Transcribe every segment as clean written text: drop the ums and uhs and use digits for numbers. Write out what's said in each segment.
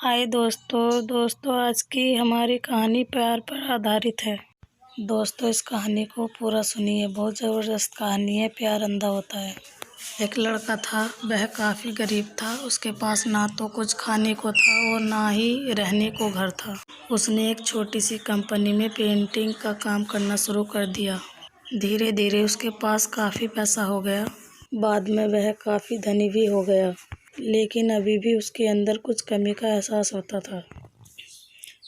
हाय दोस्तों आज की हमारी कहानी प्यार पर आधारित है। दोस्तों इस कहानी को पूरा सुनिए, बहुत ज़बरदस्त कहानी है। प्यार अंधा होता है। एक लड़का था, वह काफ़ी गरीब था। उसके पास ना तो कुछ खाने को था और ना ही रहने को घर था। उसने एक छोटी सी कंपनी में पेंटिंग का काम करना शुरू कर दिया। धीरे धीरे उसके पास काफ़ी पैसा हो गया। बाद में वह काफ़ी धनी भी हो गया, लेकिन अभी भी उसके अंदर कुछ कमी का एहसास होता था।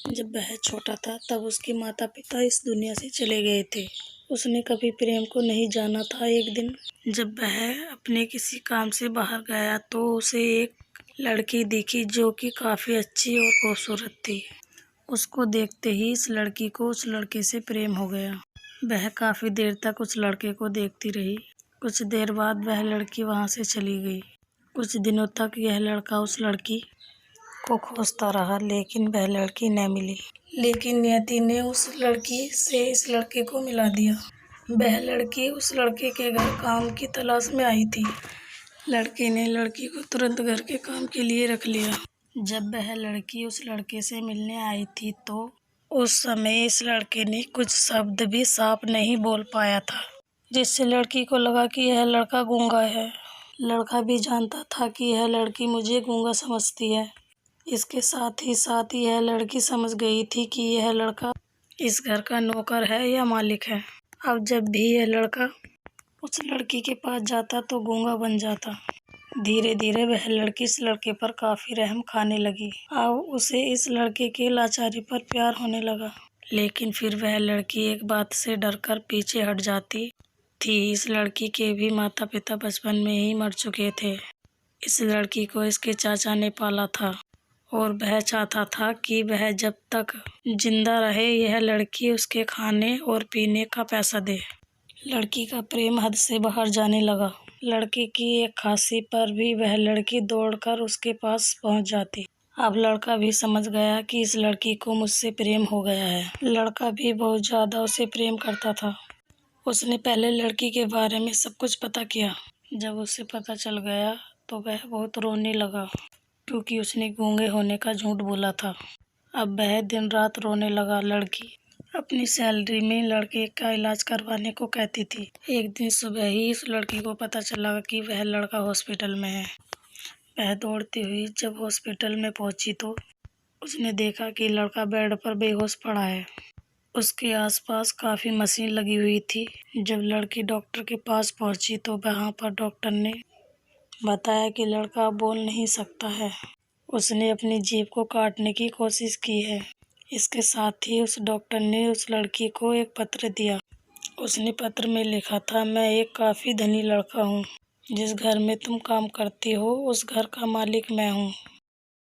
जब वह छोटा था तब उसके माता पिता इस दुनिया से चले गए थे। उसने कभी प्रेम को नहीं जाना था। एक दिन जब वह अपने किसी काम से बाहर गया तो उसे एक लड़की दिखी जो कि काफ़ी अच्छी और खूबसूरत थी। उसको देखते ही इस लड़की को उस लड़के से प्रेम हो गया। वह काफ़ी देर तक उस लड़के को देखती रही। कुछ देर बाद वह लड़की वहाँ से चली गई। कुछ दिनों तक यह लड़का उस लड़की को खोजता रहा, लेकिन वह लड़की न मिली। लेकिन नियति ने उस लड़की से इस लड़के को मिला दिया। वह लड़की उस लड़के के घर काम की तलाश में आई थी। लड़के ने लड़की को तुरंत घर के काम के लिए रख लिया। जब वह लड़की उस लड़के से मिलने आई थी तो उस समय इस लड़के ने कुछ शब्द भी साफ नहीं बोल पाया था, जिससे लड़की को लगा कि यह लड़का गूंगा है। लड़का भी जानता था कि यह लड़की मुझे गूंगा समझती है। इसके साथ ही यह लड़की समझ गई थी कि यह लड़का इस घर का नौकर है या मालिक है। अब जब भी यह लड़का उस लड़की के पास जाता तो गूंगा बन जाता। धीरे धीरे वह लड़की इस लड़के पर काफी रहम खाने लगी। अब उसे इस लड़के के लाचारी पर प्यार होने लगा। लेकिन फिर वह लड़की एक बात से डरकर पीछे हट जाती थी। इस लड़की के भी माता पिता बचपन में ही मर चुके थे। इस लड़की को इसके चाचा ने पाला था और वह चाहता था कि वह जब तक जिंदा रहे यह लड़की उसके खाने और पीने का पैसा दे। लड़की का प्रेम हद से बाहर जाने लगा। लड़के की एक खांसी पर भी वह लड़की दौड़कर उसके पास पहुंच जाती। अब लड़का भी समझ गया कि इस लड़की को मुझसे प्रेम हो गया है। लड़का भी बहुत ज्यादा उसे प्रेम करता था। उसने पहले लड़की के बारे में सब कुछ पता किया। जब उसे पता चल गया तो वह बहुत रोने लगा, क्योंकि उसने गूंगे होने का झूठ बोला था। अब वह दिन रात रोने लगा। लड़की अपनी सैलरी में लड़के का इलाज करवाने को कहती थी। एक दिन सुबह ही इस लड़की को पता चला कि वह लड़का हॉस्पिटल में है। वह दौड़ती हुई जब हॉस्पिटल में पहुंची तो उसने देखा कि लड़का बेड पर बेहोश पड़ा है। उसके आसपास काफी मशीन लगी हुई थी। जब लड़की डॉक्टर के पास पहुंची तो वहां पर डॉक्टर ने बताया कि लड़का बोल नहीं सकता है। उसने अपनी जीभ को काटने की कोशिश की है। इसके साथ ही उस डॉक्टर ने उस लड़की को एक पत्र दिया। उसने पत्र में लिखा था, मैं एक काफी धनी लड़का हूँ। जिस घर में तुम काम करती हो उस घर का मालिक मैं हूँ।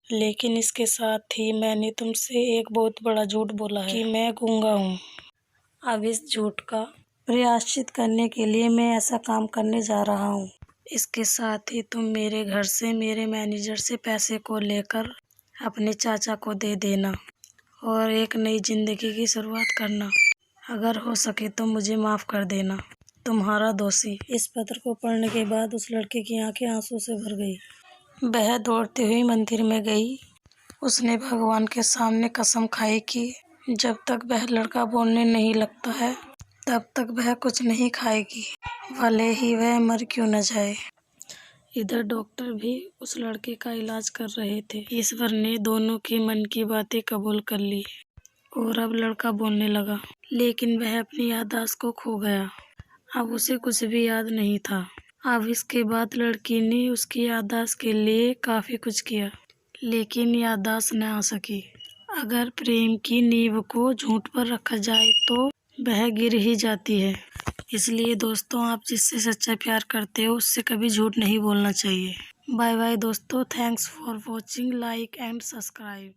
लेकिन इसके साथ ही मैंने तुमसे एक बहुत बड़ा झूठ बोला है कि मैं गूंगा हूँ। अब इस झूठ का प्रायश्चित करने के लिए मैं ऐसा काम करने जा रहा हूँ। इसके साथ ही तुम मेरे घर से मेरे मैनेजर से पैसे को लेकर अपने चाचा को दे देना और एक नई जिंदगी की शुरुआत करना। अगर हो सके तो मुझे माफ कर देना। तुम्हारा दोषी। इस पत्र को पढ़ने के बाद उस लड़के की आंखें आंसू से भर गई। वह दौड़ती हुई मंदिर में गई। उसने भगवान के सामने कसम खाई कि जब तक वह लड़का बोलने नहीं लगता है तब तक वह कुछ नहीं खाएगी, भले ही वह मर क्यों न जाए। इधर डॉक्टर भी उस लड़के का इलाज कर रहे थे। ईश्वर ने दोनों के मन की बातें कबूल कर ली और अब लड़का बोलने लगा, लेकिन वह अपनी याददाश्त को खो गया। अब उसे कुछ भी याद नहीं था। अब इसके बाद लड़की ने उसकी याददाश्त के लिए काफी कुछ किया, लेकिन याददाश्त न आ सकी। अगर प्रेम की नींव को झूठ पर रखा जाए तो वह गिर ही जाती है। इसलिए दोस्तों, आप जिससे सच्चा प्यार करते हो उससे कभी झूठ नहीं बोलना चाहिए। बाय बाय दोस्तों, thanks for watching, like and subscribe.